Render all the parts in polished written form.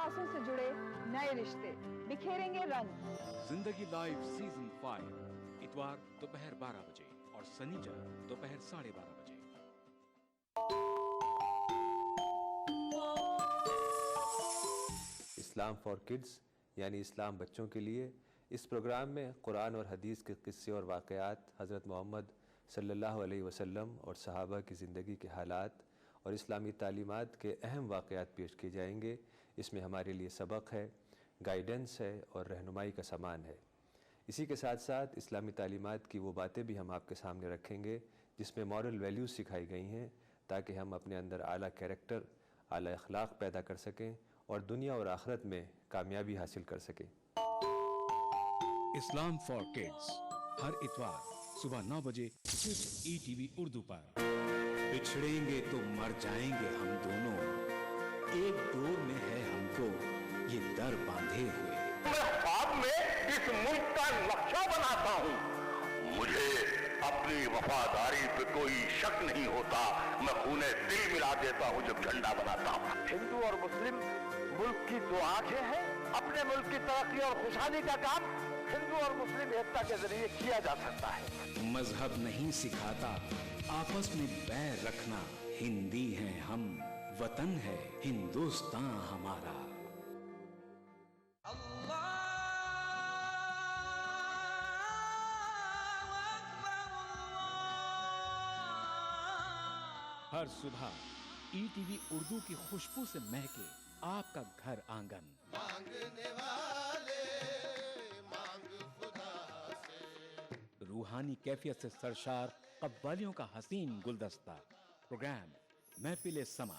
एहसासों से जुड़े नए रिश्ते, बिखेरेंगे रंग। जिंदगी लाइव सीजन 5 इतवार दोपहर 12 बजे और शनिवार दोपहर 12:30 बजे। इस्लाम फॉर किड्स यानी इस्लाम बच्चों के लिए, इस प्रोग्राम में कुरान और हदीस के किस्से और वाक़यात, हज़रत मोहम्मद सल्लल्लाहु अलैहि वसल्लम और सहाबा की ज़िंदगी के हालात और इस्लामी तालीमात के अहम वाक़यात पेश किए जाएंगे। इसमें हमारे लिए सबक है, गाइडेंस है और रहनुमाई का सामान है। इसी के साथ साथ इस्लामी तालीमात की वो बातें भी हम आपके सामने रखेंगे जिसमें मॉरल वैल्यूज़ सिखाई गई हैं, ताकि हम अपने अंदर आला कैरेक्टर, आला अखलाक पैदा कर सकें और दुनिया और आखिरत में कामयाबी हासिल कर सकें। इस्लाम फॉर किड्स हर इतवार सुबह 9 बजे सिर्फ ETV उर्दू पर। बिछड़ेंगे तो मर जाएंगे हम दोनों, एक डोर में है हमको ये दर बांधे हुए। मैं ख्वाब में इस मुल्क का नक्शा बनाता हूँ, मुझे अपनी वफादारी पे कोई शक नहीं होता। मैं खूने दिल मिला देता हूँ जब झंडा बनाता हूँ। हिंदू और मुस्लिम मुल्क की दो आंखें हैं। अपने मुल्क की तरक्की और खुशहाली का काम हिंदू और मुस्लिम एकता के जरिए किया जा सकता है। मजहब नहीं सिखाता आपस में बैर रखना, हिंदी हैं हम, वतन है हिंदुस्तान हमारा। हर सुबह ETV उर्दू की खुशबू से महके आपका घर आंगन। मांगने वाले मांग खुदा से। रूहानी कैफियत से सरशार कव्वालियों का हसीन गुलदस्ता। प्रोग्राम महफिल समा,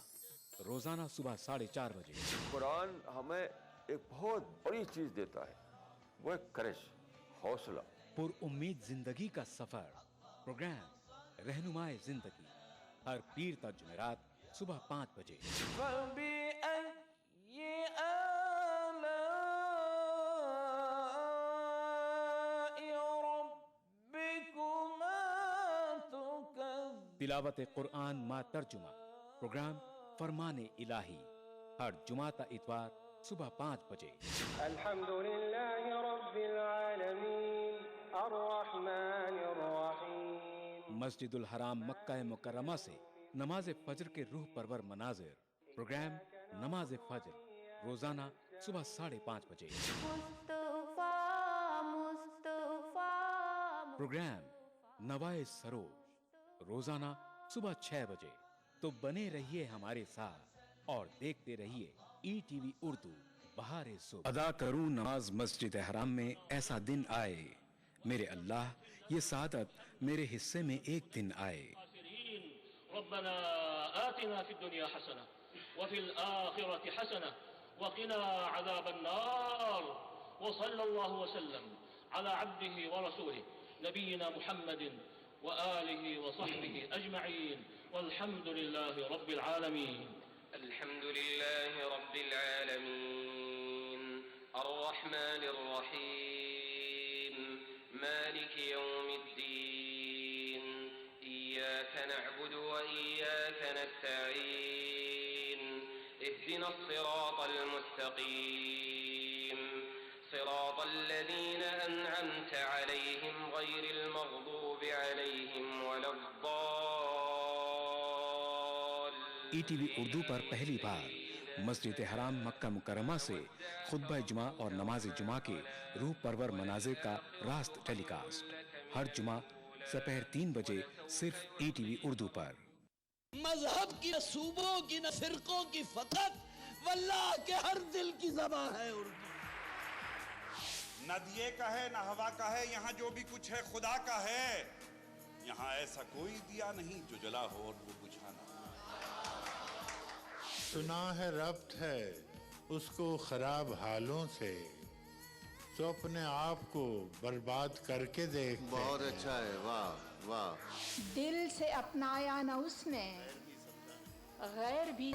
रोजाना सुबह 4:30 बजे। कुरान हमें एक बहुत बड़ी चीज देता है, वो एक करिश, हौसला। पुरउम्मीद जिंदगी का सफर। प्रोग्राम रहनुमाए जिंदगी हर पीर तक जुमेरात सुबह 5 बजे। तिलावत कुरान मा तर्जुमा। प्रोग्राम फरमाने इलाही हर जुमाता इतवार सुबह 5 बजे। अल्हम्दुलिल्लाहि रब्बिल आलमीन अर्रहमानिर रहीम। मस्जिदुल हराम मक्का मुकर्रमा से नमाज फजर के रूह परवर मनाजिर। प्रोग्राम नमाज फजर रोजाना सुबह 5:30 बजे। प्रोग्राम नवाए सरोज रोजाना सुबह 6 बजे। तो बने रहिए हमारे साथ और देखते रहिए ETV उर्दू बहारे सुबह। अदा करूं नमाज मस्जिद हराम में, ऐसा दिन आए मेरे अल्लाह, ये सादत मेरे हिस्से में एक दिन आए। रब्बना आतिना फिद दुनिया हसना व फिल आखिरति हसना व क़िना अज़ाबन नार व सल्लल्लाहु वसल्लम अला अब्दिही व रसूलिही नबीना मुहम्मदिन व आलिही व सहबिही अजमईन वल्हम्दुलिल्लाहि रब्बिल आलमीन। अल्हम्दुलिल्लाहि रब्बिल आलमीन अर्रहमानिर रहीम मालिकि यौमिद्दीन इय्याक नअबुदु व इय्याक नस्तईन इहदिनस सिरातल मुस्तकीम सिरातल लज़ीना अनअमत अलैहिम गैरिल मग़दूबि अलैहिम वलद्दाल्लीन। ETV उर्दू पर पहली बार मस्जिद हराम मक्का मुकर्रमा से खुतबा जुमा और नमाज जुमा के रूह परवर मनाजिर का रास्त टेलीकास्ट हर जुमा दोपहर 3 बजे सिर्फ ETV उर्दू पर। मजहब की न सूबों की न फिरकों की फकत वल्लाह के हर दिल की ज़बान है उर्दू। न दिए का है न हवा का है, यहाँ जो भी कुछ है खुदा का है। यहाँ ऐसा कोई दिया नहीं जो जला हो और वो बुझाना। सुना है रब्त है उसको खराब हालों से, तो अपने आप को बर्बाद करके देख। बहुत अच्छा है, वाह वाह। दिल से अपनाया न उसने गैर भी।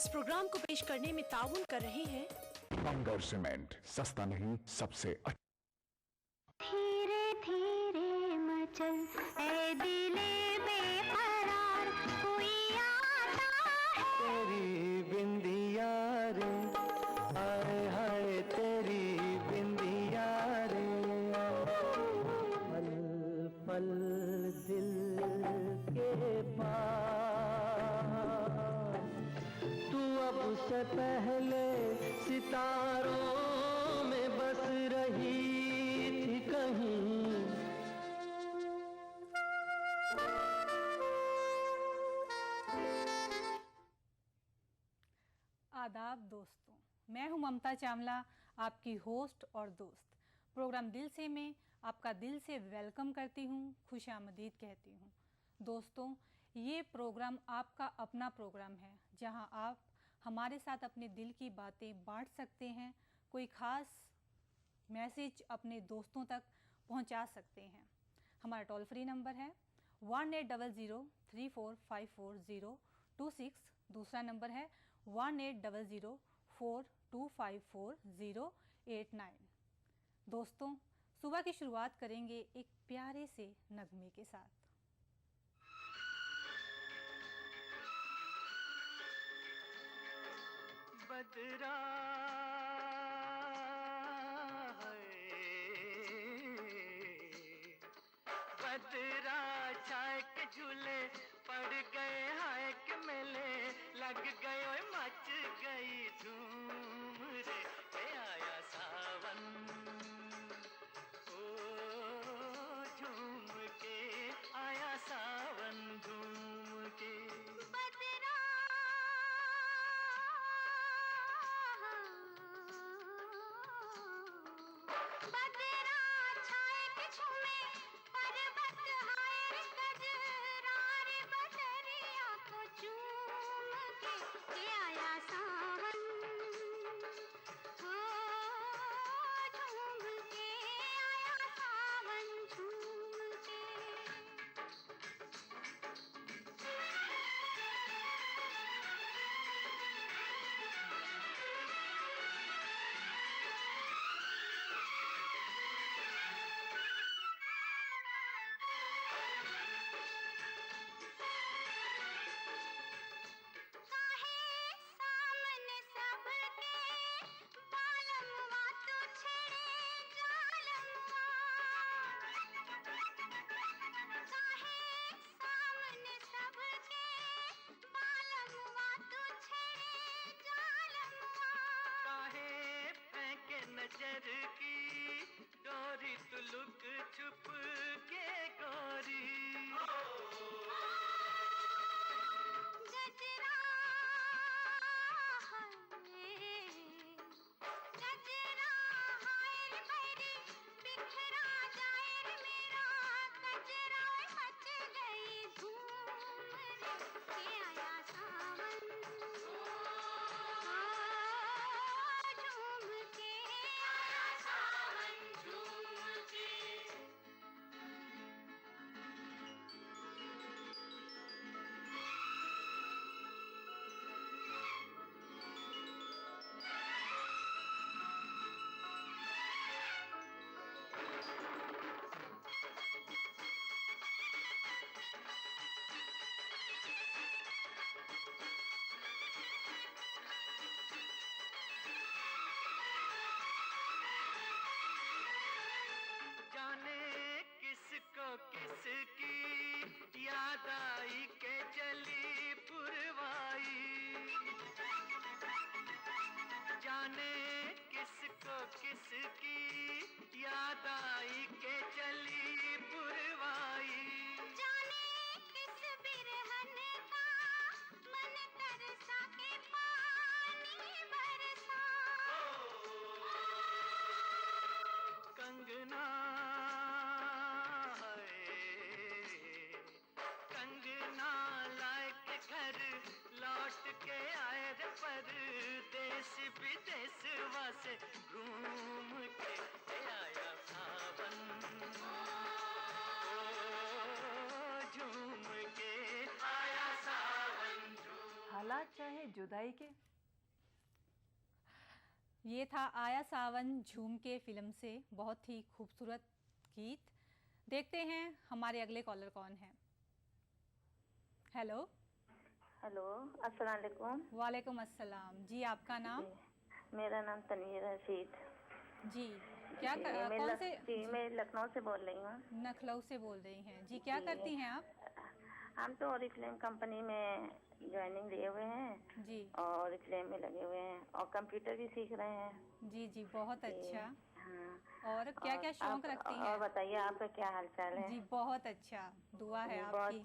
इस प्रोग्राम को पेश करने में ताउन कर रहे हैं बंगर सीमेंट, सस्ता नहीं सबसे अच्छा। धीरे धीरे मचल ऐ दिले बेकरार, कोई आता है। तेरी बिंदिया रे, हाय हाय तेरी बिंदिया रे, पल पल दिल के पास, तू अब से पहले सितारों में बस रही थी कहीं। आदाब दोस्तों, मैं हूं ममता चावला, आपकी होस्ट और दोस्त। प्रोग्राम दिल से में आपका दिल से वेलकम करती हूं, खुशामदीद कहती हूं। दोस्तों, ये प्रोग्राम आपका अपना प्रोग्राम है, जहां आप हमारे साथ अपने दिल की बातें बांट सकते हैं, कोई ख़ास मैसेज अपने दोस्तों तक पहुंचा सकते हैं। हमारा टोल फ्री नंबर है 180034544026। दूसरा नंबर है 180042544089। दोस्तों, सुबह की शुरुआत करेंगे एक प्यारे से नगमे के साथ। बदरा बदरा छाए के झूले पड़ गए, हाय के मेले लग गए, ओए मच गई धूम रे, आया सावन ओ झूम के, आया सावन झूम के। बदरा बदरा छाए के झूमे पर्वत, हाय रे गजरा रे बदरिया को चूम के आया सावन ओ झूम के, आया सावन झूम के। सामने सबके बालमवा तू छेड़े जालमवा, काहे सामने सबके बालमवा तू छेड़े जालमवा, काहे फेंके नजर की डोरी तू लुक छुप के गोरी। गजरा गजरा हाय रे भैरी बिखरा जाए रे मेरा गजरा, मच गई धूम रे, आया सावन झूम के, आया सावन झूम के। जाने किसको किसकी याद आई के चली पुरवाई, जाने किसको किसकी याद आई के चली पुरवाई। जाने किस बिरहन का मन तरसा के पानी बरसा, कंगना कंगना लाए के घर लौट के आए रे, परदेश विदेशवा से घूम के आया सावन ओ झूम के, आया सावन झूम हालात चाहे जुदाई के। ये था आया सावन झूम के फिल्म से बहुत ही खूबसूरत गीत। देखते हैं हमारे अगले कॉलर कौन है। हेलो हेलो, अस्सलाम वालेकुम। वालेकुम अस्सलाम जी, आपका नाम? मेरा नाम तनवीर रशीद जी। क्या कौन से? जी, मैं लखनऊ से बोल रही हूँ। लखनऊ से बोल रही हैं जी। क्या करती हैं आप? हम तो ओरिफ्लेम कंपनी में ज्वाइनिंग लिए हुए हैं जी, और ओरिफ्लेम में लगे हुए हैं और कंप्यूटर भी सीख रहे हैं। जी जी, बहुत अच्छा। हाँ। और क्या क्या शौक रखती हैं? और बताइए, आपका क्या हालचाल है? जी बहुत अच्छा, दुआ है आपकी।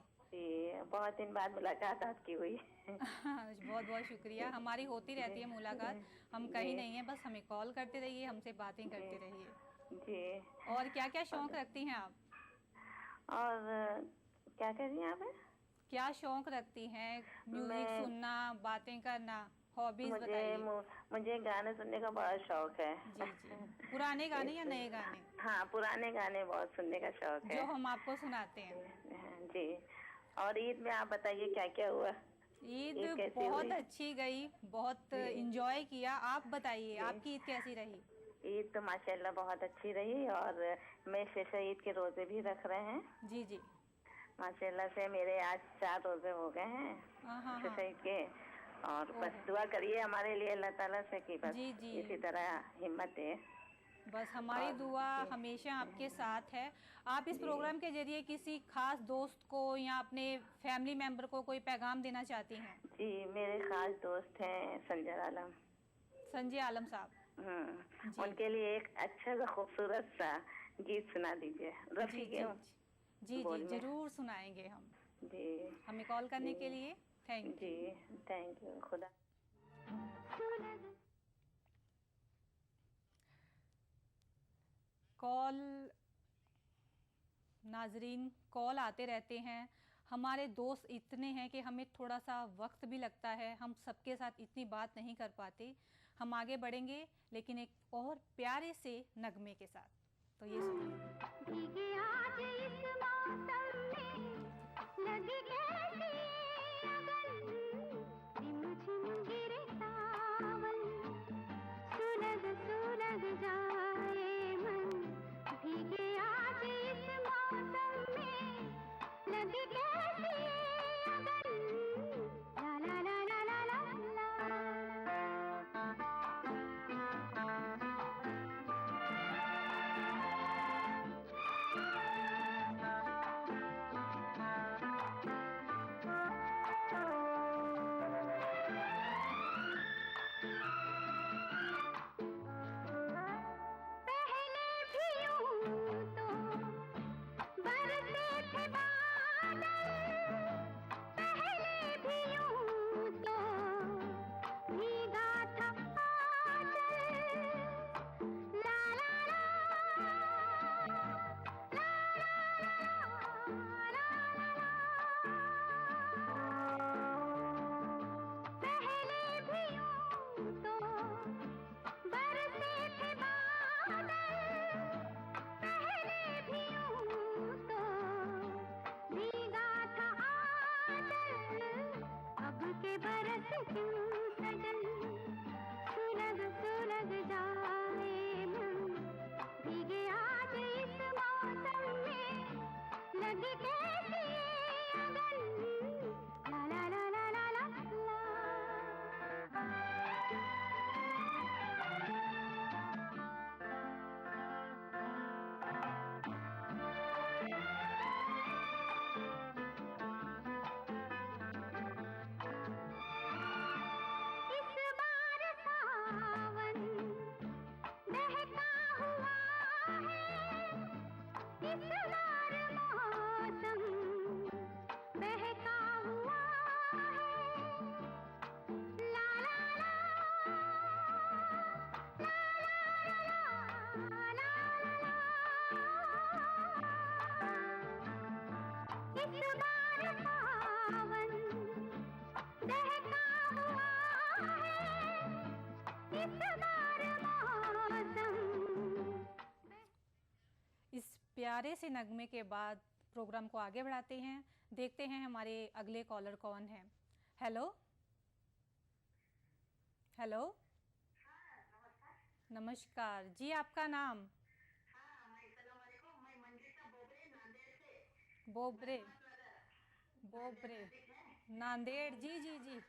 बहुत दिन बाद मुलाकात आपकी हुई। बहुत बहुत शुक्रिया। हमारी होती रहती है मुलाकात, हम कहीं नहीं है, बस हमें कॉल करते रहिए, हमसे बातें करते रहिए जी। और क्या क्या शौक रखती हैं आप? और क्या कर रही हैं आप? क्या शौक रखती हैं? म्यूजिक सुनना, बातें करना, हॉबीज बताइए। मुझे गाने सुनने का बड़ा शौक है। जी जी। पुराने गाने या नए गाने? हाँ, पुराने गाने बहुत सुनने का शौक है, जो हम आपको सुनाते हैं। जी। और ईद में आप बताइए क्या क्या हुआ? ईद बहुत अच्छी गई, बहुत इंजॉय किया। आप बताइए आपकी ईद कैसी रही? ईद तो माशाल्लाह बहुत अच्छी रही और मैं शेषा ईद के रोजे भी रख रहे हैं। जी जी, माशाल्लाह से मेरे आज 4 रोजे हो गए हैं शेषा ईद के। और बस दुआ करिए हमारे लिए अल्लाह ताला से कि बस इसी तरह हिम्मत दे। बस हमारी दुआ हमेशा आपके साथ है। आप इस प्रोग्राम के जरिए किसी खास दोस्त को या अपने फैमिली मेंबर को कोई पैगाम देना चाहती हैं? जी, मेरे खास दोस्त हैं संजय आलम। संजय आलम साहब, उनके लिए एक अच्छा सा खूबसूरत सा गीत सुना दीजिए। जी जी जी, जी जरूर सुनाएंगे हम। जी, हमें कॉल करने के लिए थैंक यू। जी थैंक यू। खुदा। कॉल नाजरीन, कॉल आते रहते हैं। हमारे दोस्त इतने हैं कि हमें थोड़ा सा वक्त भी लगता है, हम सबके साथ इतनी बात नहीं कर पाते। हम आगे बढ़ेंगे लेकिन एक और प्यारे से नगमे के साथ। तो ये सुनिए। आज इस मौसम में लगी कैसी अगन, झिम गिरे सावन, सुलग सुलग जाए मन, भीगे आज इस मौसम में लगी कैसी अगन, ला ला ला ला ला ला प्यारे से नगमे के बाद प्रोग्राम को आगे बढ़ाते हैं। देखते हैं हमारे अगले कॉलर कौन है। Hello hello. नमस्कार जी, आपका नाम? बोबरे बोबरे नांदेड़। जी जी जी।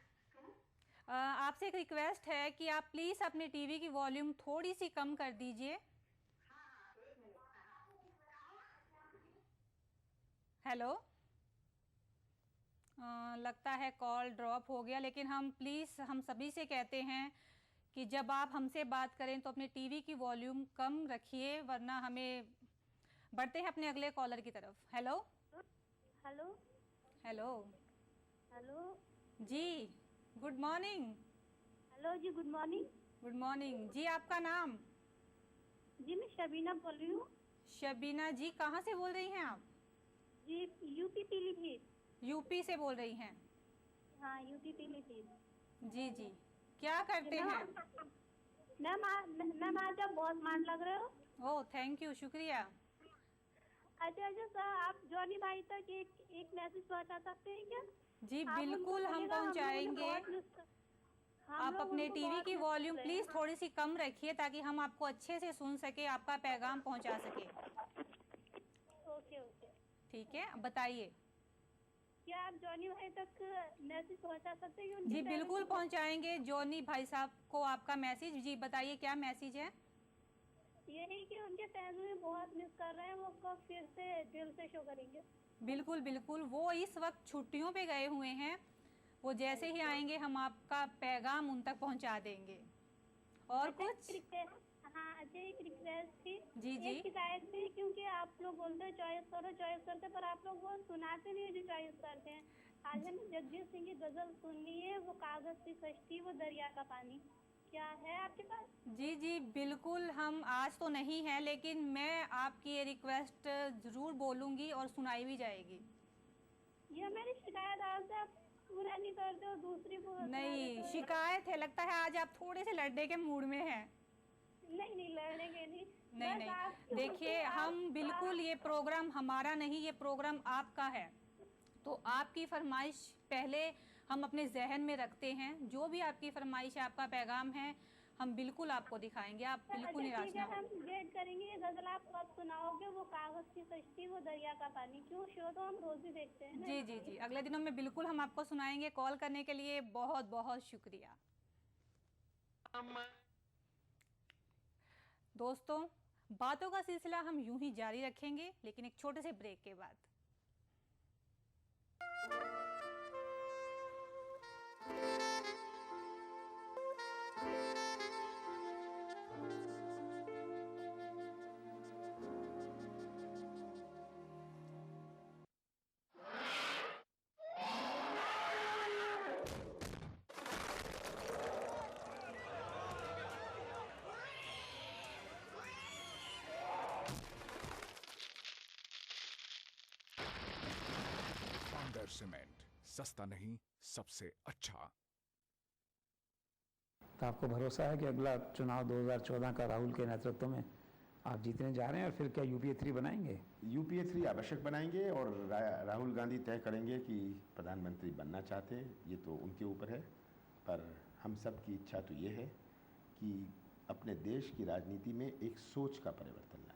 आपसे एक रिक्वेस्ट है कि आप प्लीज़ अपने टीवी की वॉल्यूम थोड़ी सी कम कर दीजिए। हेलो। लगता है कॉल ड्रॉप हो गया, लेकिन हम सभी से कहते हैं कि जब आप हमसे बात करें तो अपने टीवी की वॉल्यूम कम रखिए, वरना हमें। बढ़ते हैं अपने अगले कॉलर की तरफ। Hello hello hello. हेलो जी गुड मॉर्निंग। हेलो जी, गुड मॉर्निंग। गुड मॉर्निंग जी, आपका नाम? जी मैं शबीना बोल रही हूँ। शबीना जी, कहाँ से बोल रही हैं आप? जी यूपी पीलीभीत। यूपी से बोल रही हैं? हाँ यूपी पीलीभीत। जी जी, क्या करते हैं? मैम आज आप बहुत स्मार्ट लग रहे हो। ओह थैंक यू, शुक्रिया। अच्छा सर, आप जॉनी भाई तक एक मैसेज पहुंचा सकते हैं क्या? जी बिल्कुल, हम पहुंचाएंगे। आप अपने टीवी की वॉल्यूम प्लीज थोड़ी सी कम रखिए ताकि हम आपको अच्छे से सुन सके, आपका पैगाम पहुंचा सके। ओके ओके ठीक है, बताइए। क्या आप जॉनी भाई तक मैसेज पहुंचा सकते हैं? जी बिल्कुल पहुंचाएंगे जॉनी भाई साहब को आपका मैसेज। जी बताइए क्या मैसेज है? यही कि उनके फैमिली में बहुत मिस कर रहे हैं, वो कब फिर से दिल से शो करेंगे। बिल्कुल बिल्कुल, वो इस वक्त छुट्टियों पे गए हुए हैं, वो जैसे ही आएंगे हम आपका पैगाम उन तक पहुंचा देंगे। और कुछ? हाँ अच्छा, एक रिक्वेस्ट थी। जी जी। एक शिकायत थी, क्योंकि आप लोग बोलते हैं चॉइस करते, पर आप लोग वो सुनाते नहीं जो चॉइस करते हैं। आज मैंने जगजीत सिंह की गजल सुननी है, वो कागज की कश्ती वो दरिया का पानी। क्या है आपके पास? जी जी बिल्कुल, हम आज तो नहीं है, लेकिन मैं आपकी ये रिक्वेस्ट ज़रूर बोलूँगी और सुनाई भी जाएगी। ये मेरी शिकायत आज आप पूरा नहीं करते हो, दूसरी को नहीं शिकायत है, लगता है आज आप थोड़े से लड़ने के मूड में हैं। नहीं लड़ने के नहीं। नहीं देखिए, हम बिल्कुल, ये प्रोग्राम हमारा नहीं, ये प्रोग्राम आपका है, तो आपकी फरमाइश पहले हम अपने जहन में रखते हैं। जो भी आपकी फरमाइश है, आपका पैगाम है, हम बिल्कुल आपको दिखाएंगे। आप बिल्कुल निराश ना हो। हम वेट करेंगे, ये गजल आप कब सुनाओगे? वो कागज की कश्ती वो दरिया का पानी। क्यों, शो तो हम रोज ही देखते हैं। जी जी जी, अगले दिनों में बिल्कुल हम आपको सुनाएंगे। कॉल करने के लिए बहुत बहुत शुक्रिया। दोस्तों, बातों का सिलसिला हम यूं ही जारी रखेंगे, लेकिन एक छोटे से ब्रेक के बाद। सीमेंट, सस्ता नहीं सबसे अच्छा। तो आपको भरोसा है कि अगला चुनाव 2014 का राहुल के नेतृत्व में आप जीतने जा रहे हैं, और फिर क्या यूपीए 3 बनाएंगे? यूपीए 3 आवश्यक बनाएंगे, और राहुल गांधी तय करेंगे कि प्रधानमंत्री बनना चाहते हैं, ये तो उनके ऊपर है। पर हम सब की इच्छा तो ये है कि अपने देश की राजनीति में एक सोच का परिवर्तन लाएं।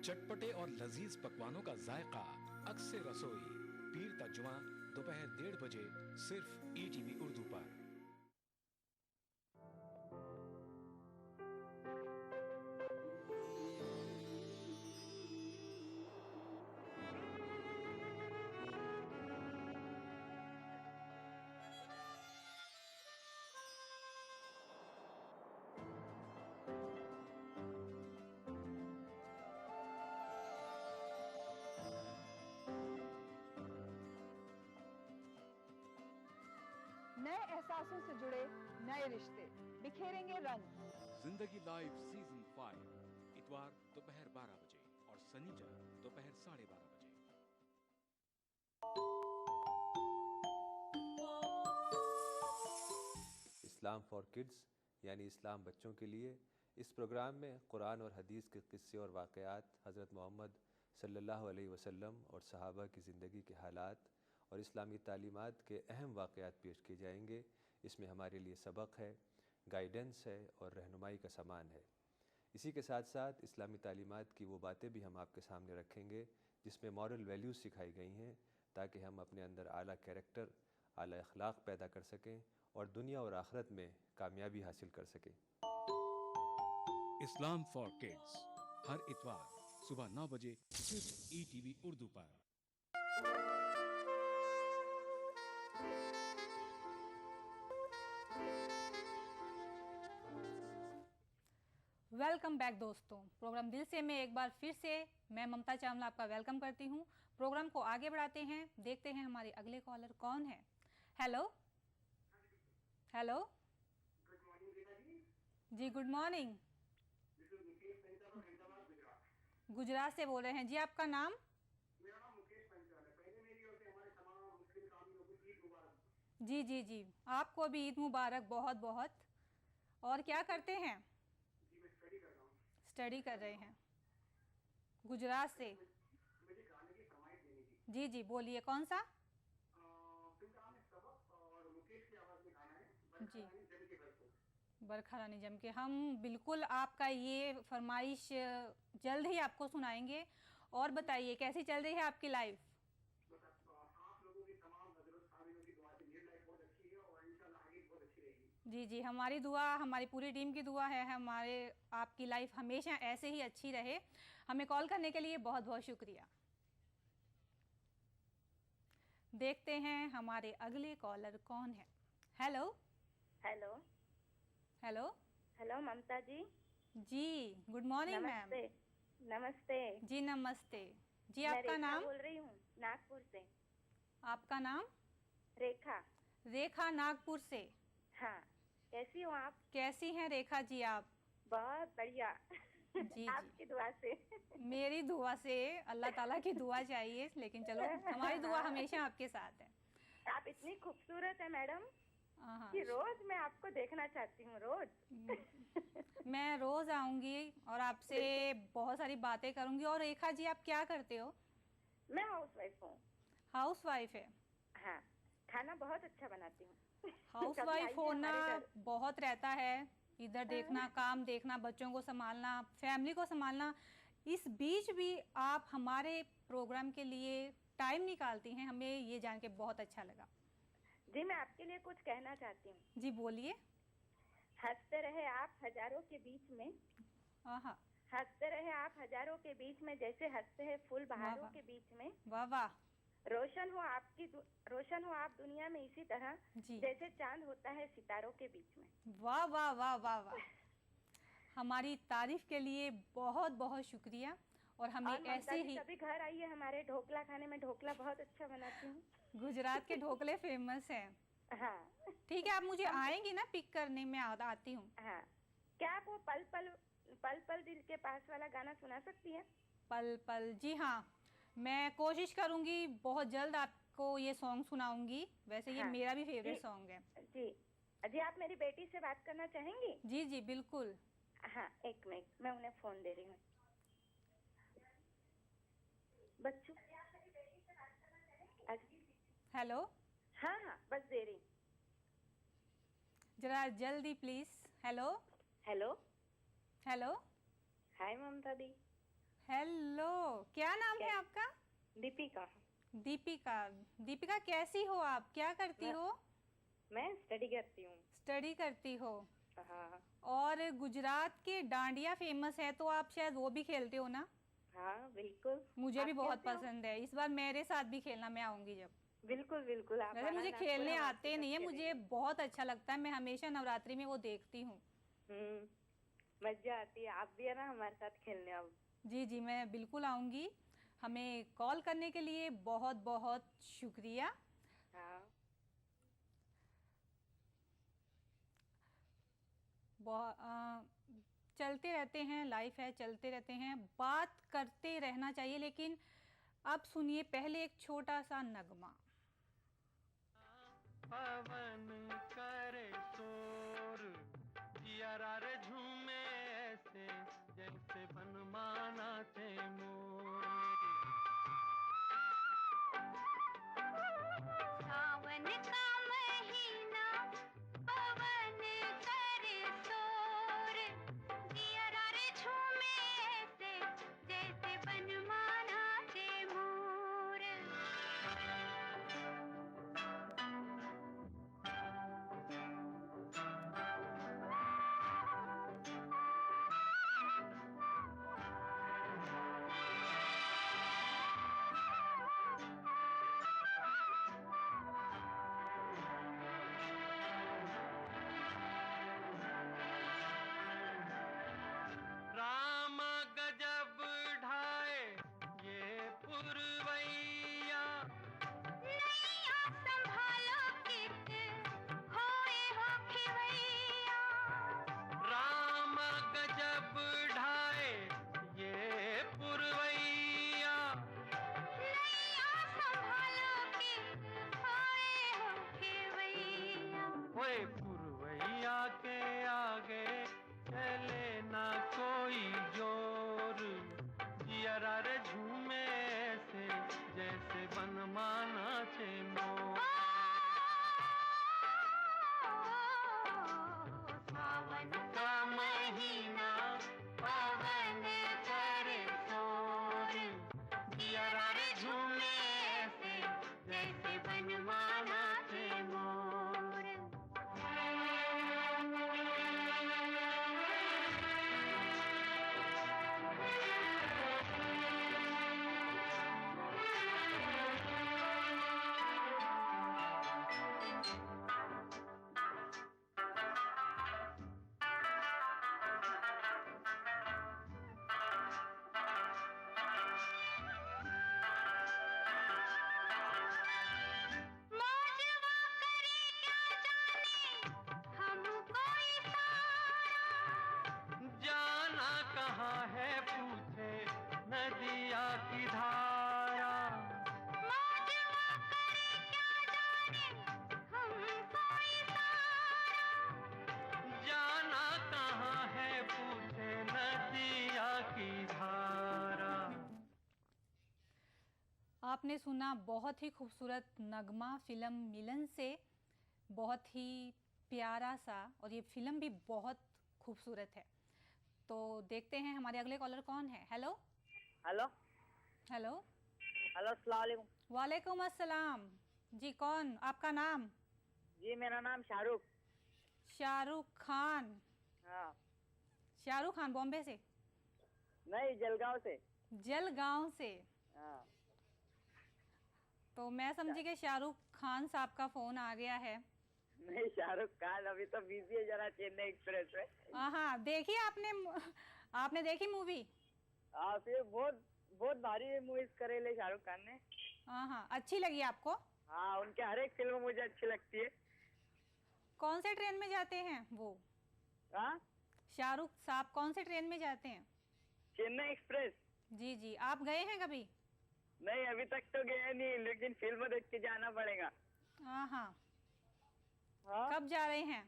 चटपटे और लजीज पकवानों का जायका, अक्से रसोई, पीर ता जुमा दोपहर 1:30 बजे सिर्फ ईटीवी उर्दू पर। नए एहसासों से जुड़े नए रिश्ते, बिखेरेंगे रंग। जिंदगी लाइव सीजन 5 इतवार दोपहर 12 बजे और शनिचर दोपहर 12:30 बजे। इस्लाम फॉर किड्स यानी इस्लाम बच्चों के लिए, इस प्रोग्राम में कुरान और हदीस के किस्से और वाक़यात, हज़रत मोहम्मद सल्लल्लाहु अलैहि वसल्लम और सहाबा की ज़िंदगी के हालात और इस्लामी तालीमात के अहम वाक़यात पेश किए जाएंगे। इसमें हमारे लिए सबक है, गाइडेंस है और रहनुमाई का सामान है। इसी के साथ साथ इस्लामी तालीमात की वो बातें भी हम आपके सामने रखेंगे जिसमें मॉरल वैल्यूज़ सिखाई गई हैं, ताकि हम अपने अंदर आला कैरेक्टर, आला अखलाक पैदा कर सकें और दुनिया और आखिरत में कामयाबी हासिल कर सकें। इस्लाम फॉर किड्स हर इतवार सुबह 9 बजे सिर्फ ETV उर्दू पर। वेलकम बैक दोस्तों, प्रोग्राम दिल से में एक बार फिर से मैं ममता चावला आपका वेलकम करती हूँ। प्रोग्राम को आगे बढ़ाते हैं, देखते हैं हमारे अगले कॉलर कौन है। हेलो हेलो जी, गुड मॉर्निंग। गुजरात से बोल रहे हैं जी, आपका नाम? जी जी जी, आपको भी ईद मुबारक बहुत बहुत। और क्या करते हैं? स्टडी कर रहे हैं गुजरात से। जी जी, बोलिए कौन सा? जी, बरखा रानी जम के। हम बिल्कुल आपका ये फरमाइश जल्द ही आपको सुनाएंगे। और बताइए कैसी चल रही है आपकी लाइफ? जी जी, हमारी दुआ, हमारी पूरी टीम की दुआ है हमारे आपकी लाइफ हमेशा ऐसे ही अच्छी रहे। हमें कॉल करने के लिए बहुत बहुत शुक्रिया। देखते हैं हमारे अगले कॉलर कौन है। हेलो हेलो हेलो हेलो ममता जी। जी गुड मॉर्निंग मैम। नमस्ते जी नमस्ते जी। आपका नाम? बोल रही हूँ नागपुर से। आपका नाम? रेखा। रेखा, नागपुर से। हाँ, कैसी हो आप? कैसी हैं रेखा जी आप? बहुत बढ़िया जी आपकी दुआ से। मेरी दुआ से, अल्लाह ताला की दुआ चाहिए, लेकिन चलो हमारी दुआ हमेशा आपके साथ है। आप इतनी खूबसूरत है मैडम कि रोज मैं आपको देखना चाहती हूँ, रोज। मैं रोज आऊंगी और आपसे बहुत सारी बातें करूंगी। और रेखा जी आप क्या करते हो? मैं हाउसवाइफ हूँ। हाउसवाइफ है? हाँ, खाना बहुत अच्छा बनाती हूँ। हाउसवाइफ होना बहुत रहता है, इधर देखना, काम देखना, बच्चों को संभालना, फैमिली को संभालना। इस बीच भी आप हमारे प्रोग्राम के लिए टाइम निकालती हैं, हमें ये जान के बहुत अच्छा लगा। जी, मैं आपके लिए कुछ कहना चाहती हूँ। जी बोलिए। हंसते रहे आप हजारों के बीच में। हंसते रहे आप हजारों के बीच में, जैसे हंसते हैं फूल बहारों के बीच में। वाह वाह। रोशन हो आप दुनिया में इसी तरह जैसे चांद होता है सितारों के बीच में। वाह वाह वाह वाह वाह। हमारी तारीफ के लिए बहुत बहुत शुक्रिया। और हमें ऐसे ही कभी घर आइए हमारे ढोकला खाने में। ढोकला बहुत अच्छा बनाती हूँ। गुजरात के ढोकले फेमस हैं। हाँ ठीक है, आप मुझे आएंगी ना पिक करने? में आती हूँ। हाँ, क्या आप वो पल पल दिल के पास वाला गाना सुना सकती हैं? पल पल, जी हाँ, मैं कोशिश करूंगी, बहुत जल्द आपको ये सॉन्ग सुनाऊंगी। वैसे ये मेरा भी फेवरेट सॉन्ग है। जी जी, आप मेरी बेटी से बात करना चाहेंगी? जी जी बिल्कुल। हाँ, एक मिनट, मैं उन्हें फोन दे रही हूँ। बच्चों, हेलो। हाँ हाँ, बस दे रही। जरा जल्दी please. Hello hello hello. Hi Mamata दी। हेलो, क्या नाम है आपका? दीपिका। दीपिका, दीपिका कैसी हो आप? क्या करती हो? मैं स्टडी करती हूँ। स्टडी करती हो? हाँ। और गुजरात के डांडिया फेमस है, तो आप शायद वो भी खेलते हो ना? हाँ बिल्कुल, मुझे भी बहुत पसंद है। इस बार मेरे साथ भी खेलना, मैं आऊंगी जब। बिल्कुल बिल्कुल। वैसे मुझे खेलने आते नहीं है, मुझे बहुत अच्छा लगता है। मैं हमेशा नवरात्रि में वो देखती हूँ। मजा आती है। आप भी है ना हमारे साथ खेलने आओ। जी जी, मैं बिल्कुल आऊंगी। हमें कॉल करने के लिए बहुत बहुत शुक्रिया। हाँ। चलते रहते हैं, लाइफ है, चलते रहते हैं, बात करते रहना चाहिए। लेकिन अब सुनिए पहले एक छोटा सा नगमा। पवन करे शोर, जियारा रे झूमे ऐसे जैसे बनमाना थे मोर। सावन का महीना पवन करे शोर, जियारा रे झूमे ऐसे जैसे बनमाना थे मोर। राम गजब ढाए ये पुरवैया, नैया संभालो कित खोए हो खिवैया। राम गजब ढाए ये पुरवैया, नैया संभालो कित खोए हो खिवैया। ओए पुरवैया के आगे चले ना कोई जोर, जियारा रे झूमे ऐसे जैसे बनमाना थे मोर। सावन का महीना पवन करे शोर, जियारा रे झूमे ऐसे जैसे बनमाना थे मोर। मौजवा करे क्या जाने हमको इशारा, जाना कहाँ है पूछे नदिया की धारा। मौजवा करे क्या जाने हमको इशारा। जाना कहाँ है पूछे नदिया की धारा। आपने सुना बहुत ही खूबसूरत नगमा फिल्म मिलन से, बहुत ही प्यारा सा, और ये फिल्म भी बहुत खूबसूरत है। तो देखते हैं हमारे अगले कॉलर कौन है। हेलो हेलो हेलो हेलो, अस्सलाम वालेकुम। वालेकुम अस्सलाम जी। कौन, आपका नाम? जी मेरा नाम शाहरुख। शाहरुख खान। हाँ। शाहरुख खान बॉम्बे से? नहीं, जलगांव से। जलगांव से। हाँ। तो मैं समझी कि शाहरुख खान साहब का फोन आ गया है। नहीं, शाहरुख खान अभी तो बिजी है जरा चेन्नई एक्सप्रेस में। हाँ, देखी आपने देखी मूवी? हाँ, फिर बहुत बहुत भारी मूवीज करेले शाहरुख खान ने। हाँ, अच्छी लगी आपको? हाँ, उनके हर एक फिल्म मुझे अच्छी लगती है। कौन से ट्रेन में जाते हैं वो? हाँ, शाहरुख साहब कौन से ट्रेन में जाते हैं? चेन्नई एक्सप्रेस। जी जी। आप गए हैं कभी? नहीं, अभी तक तो गया नहीं, लेकिन फिल्म देख के जाना पड़ेगा। हाँ। कब जा रहे हैं?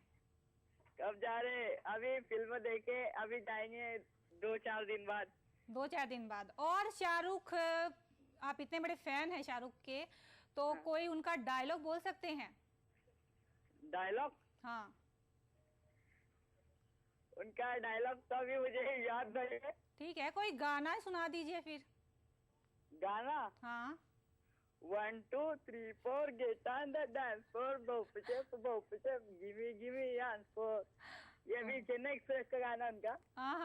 कब जा रहे? अभी फिल्म देखे, अभी जाएंगे 2-4 दिन बाद। 2-4 दिन बाद। और शाहरुख, आप इतने बड़े फैन हैं शाहरुख के, तो कोई उनका डायलॉग बोल सकते हैं? डायलॉग? हाँ। उनका डायलॉग तो अभी मुझे याद नहीं है। ठीक है, कोई गाना सुना दीजिए फिर। गाना? हाँ। 1 2 3 4 get on the dance floor, boop chip, give me dance floor। ये भी चेन्नई एक्सप्रेस का गाना उनका। हाँ।